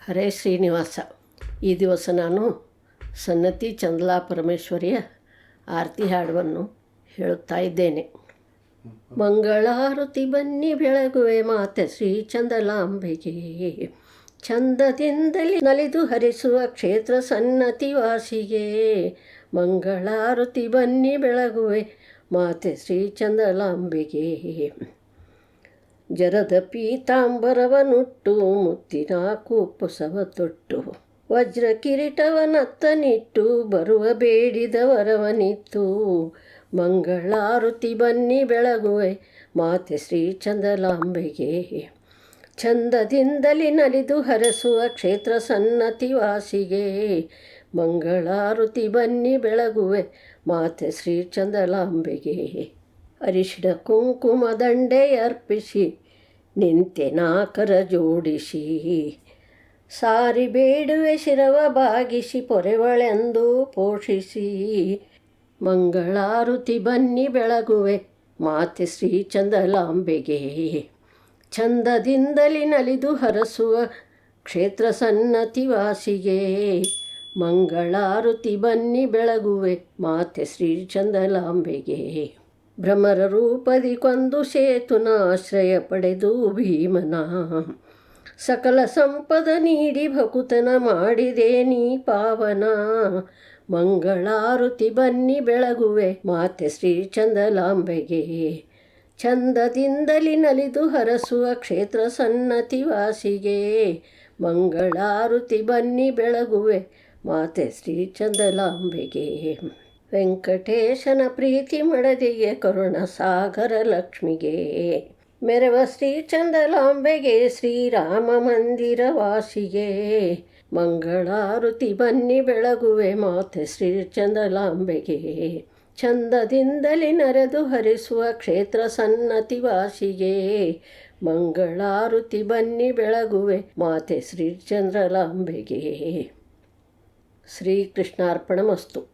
ಹರೇ ಶ್ರೀನಿವಾಸ. ಈ ದಿವಸ ನಾನು ಸನ್ನತಿ ಚಂದಲಾ ಪರಮೇಶ್ವರಿಯ ಆರತಿ ಹಾಡುವನ್ನು ಹೇಳುತ್ತಾ ಇದ್ದೇನೆ. ಮಂಗಳಾರತಿ ಬನ್ನಿ ಬೆಳಗುವೆ ಮಾತೆ ಶ್ರೀ ಚಂದಲಾಂಬೆಗೆ, ಚಂದದಿಂದಲೇ ನಲಿದು ಹರಿಸುವ ಕ್ಷೇತ್ರ ಸನ್ನತಿ ವಾಸಿಗೆ. ಮಂಗಳಾರತಿ ಬನ್ನಿ ಬೆಳಗುವೆ ಮಾತೆ ಶ್ರೀ ಚಂದಲಾಂಬೆಗೆ, ಜರದ ಪೀತಾಂಬರವನುಟ್ಟು ಮುತ್ತಿನ ಕುಪ್ಪುಸವ ತೊಟ್ಟು, ವಜ್ರ ಕಿರೀಟವನತ್ತನಿಟ್ಟು ಬರುವ ಬೇಡಿದ ವರವನಿತ್ತು. ಮಂಗಳಾರತಿ ಬನ್ನಿ ಬೆಳಗುವೆ ಮಾತೆ ಶ್ರೀ ಚಂದಲಾಂಬೆಗೆ, ಚಂದದಿಂದಲೇ ನಲಿದು ಹರಸುವ ಕ್ಷೇತ್ರ ಸನ್ನತಿ ವಾಸಿಗೆ. ಮಂಗಳಾರತಿ ಬನ್ನಿ ಬೆಳಗುವೆ ಮಾತೆ ಶ್ರೀ ಚಂದಲಾಂಬೆಗೆ, ಅರಿಶಿಣ ಕುಂಕುಮ ದಂಡೆಯರ್ಪಿಸಿ ನಿಂತೆ ನಾಕರ ಜೋಡಿಸಿ, ಸಾರಿ ಬೇಡುವೆ ಶಿರವ ಬಾಗಿಸಿ ಪೊರೆವಳೆಂದು ಪೋಷಿಸಿ. ಮಂಗಳಾರತಿ ಬನ್ನಿ ಬೆಳಗುವೆ ಮಾತೆ ಶ್ರೀ ಚಂದಲಾಂಬೆಗೆ, ಚಂದದಿಂದಲೇ ನಲಿದು ಹರಸುವ ಕ್ಷೇತ್ರ ಸನ್ನತಿ ವಾಸಿಗೆ. ಮಂಗಳಾರತಿ ಬನ್ನಿ ಬೆಳಗುವೆ ಮಾತೆ ಶ್ರೀ ಚಂದಲಾಂಬೆಗೆ, ಭ್ರಮರ ರೂಪದಿ ಕೊಂದು ಸೇತುನ ಆಶ್ರಯ ಪಡೆದು ಭೀಮನ, ಸಕಲ ಸಂಪದ ನೀಡಿ ಭಕುತನ ಮಾಡಿದೆ ನೀ ಪಾವನ. ಮಂಗಳಾರತಿ ಬನ್ನಿ ಬೆಳಗುವೆ ಮಾತೆ ಶ್ರೀ ಚಂದಲಾಂಬೆಗೆ, ಚಂದದಿಂದಲೇ ನಲಿದು ಹರಸುವ ಕ್ಷೇತ್ರ ಸನ್ನತಿ ವಾಸಿಗೆ. ಮಂಗಳಾರತಿ ಬನ್ನಿ ಬೆಳಗುವೆ ಮಾತೆ ಶ್ರೀ ಚಂದಲಾಂಬೆಗೆ, ವೆಂಕಟೇಶನ ಪ್ರೀತಿ ಮಡದಿಗೆ ಕರುಣ ಸಾಗರ ಲಕ್ಷ್ಮಿಗೆ, ಮೆರವ ಶ್ರೀ ಚಂದಲಾಂಬೆಗೆ ಶ್ರೀರಾಮ ಮಂದಿರ ವಾಸಿಗೆ. ಮಂಗಳಾರತಿ ಬನ್ನಿ ಬೆಳಗುವೆ ಮಾತೆ ಶ್ರೀ ಚಂದಲಾಂಬೆಗೆ, ಚಂದದಿಂದಲೇ ನರೆದು ಹರಿಸುವ ಕ್ಷೇತ್ರ ಸನ್ನತಿ ವಾಸಿಗೆ. ಮಂಗಳಾರತಿ ಬನ್ನಿ ಬೆಳಗುವೆ ಮಾತೆ ಶ್ರೀ ಚಂದಲಾಂಬೆಗೆ. ಶ್ರೀಕೃಷ್ಣಾರ್ಪಣಮಸ್ತು.